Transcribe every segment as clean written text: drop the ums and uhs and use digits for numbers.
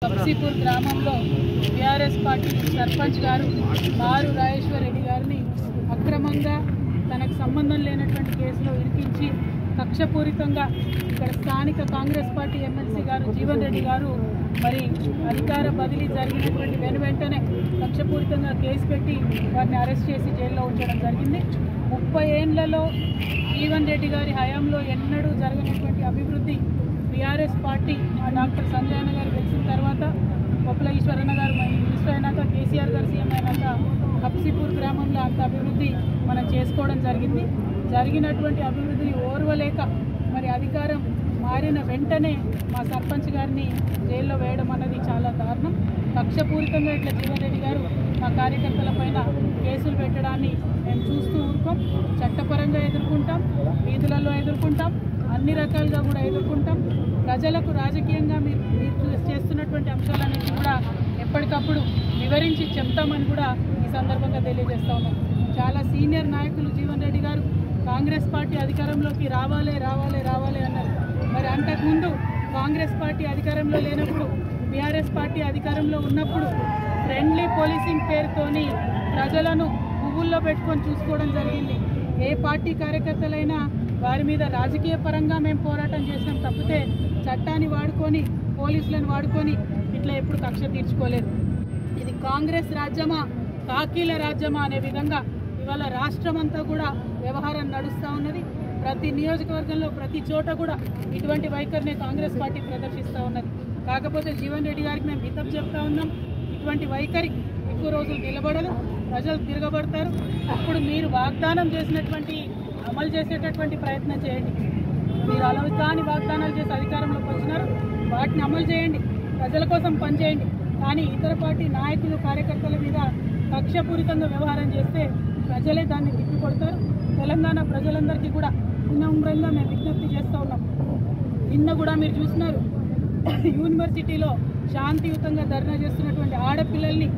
కప్సీపూర్ గ్రామంలో TRS party sarpanch గారు మారు రాజేశ్వర్ రెడ్డి గారిని అక్రమంగా తనకు సంబంధం లేనటువంటి కేసులో ఇరికించి కక్షపూరితంగా ఇక్కడ స్థానిక కాంగ్రెస్ పార్టీ ఎమ్మెల్సీ గారు జీవన్ రెడ్డి గారు మరి అధికార బదిలీ జరిగినటువంటి వెంటనే కక్షపూరితంగా కేసు పెట్టి వారిని అరెస్ట్ చేసి జైల్లో ఉంచడం జరిగింది. 30 ఏళ్లలో జీవన్ రెడ్డి గారి హయాంలో ఎన్నడూ జరగనటువంటి అభివృద్ధి టీఆర్ఎస్ పార్టీ డాక్టర్ సంజయ్ అన్న గారు గెలిచిన తర్వాత కొప్పుల ఈశ్వరన్న గారు మినిస్టర్ అయినాక కేసీఆర్ గారు సీఎం అయినాక కప్సీపూర్ గ్రామంలో అంత అభివృద్ధి మనం చేసుకోవడం జరిగింది. జరిగినటువంటి అభివృద్ధిని ఓర్వలేక మరి అధికారం మారిన వెంటనే మా సర్పంచ్ గారిని జైల్లో వేయడం అన్నది చాలా దారుణం. కక్షపూరితంగా ఇట్లా జీవన్ రెడ్డి గారు మా కార్యకర్తల పైన కేసులు పెట్టడాన్ని మేము చూస్తూ ఊరుకోం. చట్టపరంగా ఎదుర్కొంటాం, వీధులలో ఎదుర్కొంటాం, అన్ని రకాలుగా కూడా ఎదుర్కొంటాం. ప్రజలకు రాజకీయంగా మీరు చేస్తున్నటువంటి అంశాలన్నింటినీ కూడా ఎప్పటికప్పుడు వివరించి చెప్తామని కూడా ఈ సందర్భంగా తెలియజేస్తా ఉన్నాం. చాలా సీనియర్ నాయకులు జీవన్ రెడ్డి గారు కాంగ్రెస్ పార్టీ అధికారంలోకి రావాలి రావాలి రావాలి అన్నారు. మరి అంతకుముందు కాంగ్రెస్ పార్టీ అధికారంలో లేనప్పుడు టీఆర్ఎస్ పార్టీ అధికారంలో ఉన్నప్పుడు ఫ్రెండ్లీ పోలీసింగ్ పేరుతోని ప్రజలను పువ్వుల్లో పెట్టుకొని చూసుకోవడం జరిగింది. ఏ పార్టీ కార్యకర్తలైనా వారి మీద రాజకీయ పరంగా మేము పోరాటం చేసినాం తప్పితే చట్టాన్ని వాడుకొని పోలీసులను వాడుకొని ఇట్లా ఎప్పుడు కక్ష తీర్చుకోలేదు. ఇది కాంగ్రెస్ రాజ్యమా కాకీల రాజ్యమా అనే విధంగా ఇవాళ రాష్ట్రం అంతా కూడా వ్యవహారం నడుస్తూ ఉన్నది. ప్రతి నియోజకవర్గంలో ప్రతి చోట కూడా ఇటువంటి వైఖరిని కాంగ్రెస్ పార్టీ ప్రదర్శిస్తూ ఉన్నది. కాకపోతే జీవన్ రెడ్డి గారికి మేము హితవు చెప్తా ఉన్నాం, ఇటువంటి వైఖరి ఎక్కువ రోజులు నిలబడదు, ప్రజలు తిరగబడతారు. అప్పుడు మీరు వాగ్దానం చేసినటువంటి అమలు చేసేటటువంటి ప్రయత్నం చేయండి. మీరు అలవికాని వాగ్దానాలు చేసి అధికారంలోకి వచ్చినారు, వాటిని అమలు చేయండి, ప్రజల కోసం పనిచేయండి. కానీ ఇతర పార్టీ నాయకులు కార్యకర్తల మీద కక్షపూరితంగా వ్యవహారం చేస్తే ప్రజలే దాన్ని తిప్పికొడతారు. తెలంగాణ ప్రజలందరికీ కూడా వినమ్రంగా మేము విజ్ఞప్తి చేస్తూ ఉన్నాం. నిన్న కూడా మీరు చూసినారు, యూనివర్సిటీలో శాంతియుతంగా ధర్నా చేస్తున్నటువంటి ఆడపిల్లల్ని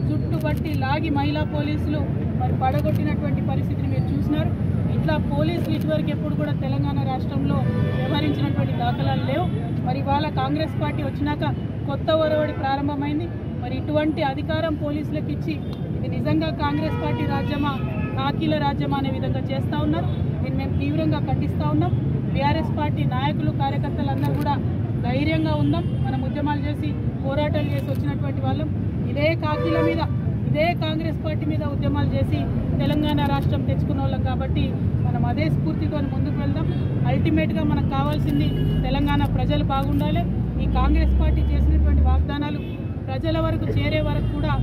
చుట్టుపట్టి లాగి మహిళా పోలీసులు మరి పడగొట్టినటువంటి పరిస్థితిని మీరు చూసినారు. ఇట్లా పోలీసులు ఇటువరకు ఎప్పుడు కూడా తెలంగాణ రాష్ట్రంలో వ్యవహరించినటువంటి దాఖలాలు లేవు. మరి ఇవాళ కాంగ్రెస్ పార్టీ వచ్చినాక కొత్త ఒరవడి ప్రారంభమైంది. మరి ఇటువంటి అధికారం పోలీసులకు ఇచ్చి ఇది నిజంగా కాంగ్రెస్ పార్టీ రాజ్యమా కాకీల రాజ్యమా అనే విధంగా చేస్తూ ఉన్నారు. దీన్ని మేము తీవ్రంగా ఖండిస్తూ ఉన్నాం. టీఆర్ఎస్ పార్టీ నాయకులు కార్యకర్తలందరూ కూడా ధైర్యంగా ఉందాం. మనం ఉద్యమాలు చేసి పోరాటాలు చేసి వచ్చినటువంటి వాళ్ళం. ఇదే కాకీల మీద ఇదే కాంగ్రెస్ పార్టీ మీద ఉద్యమాలు చేసి తెలంగాణ రాష్ట్రం తెచ్చుకున్న వాళ్ళం కాబట్టి మనం అదే స్ఫూర్తితో ముందుకు వెళ్దాం. అల్టిమేట్గా మనకు కావాల్సింది తెలంగాణ ప్రజలు బాగుండాలి. ఈ కాంగ్రెస్ పార్టీ చేసినటువంటి వాగ్దానాలు ప్రజల వరకు చేరే వరకు కూడా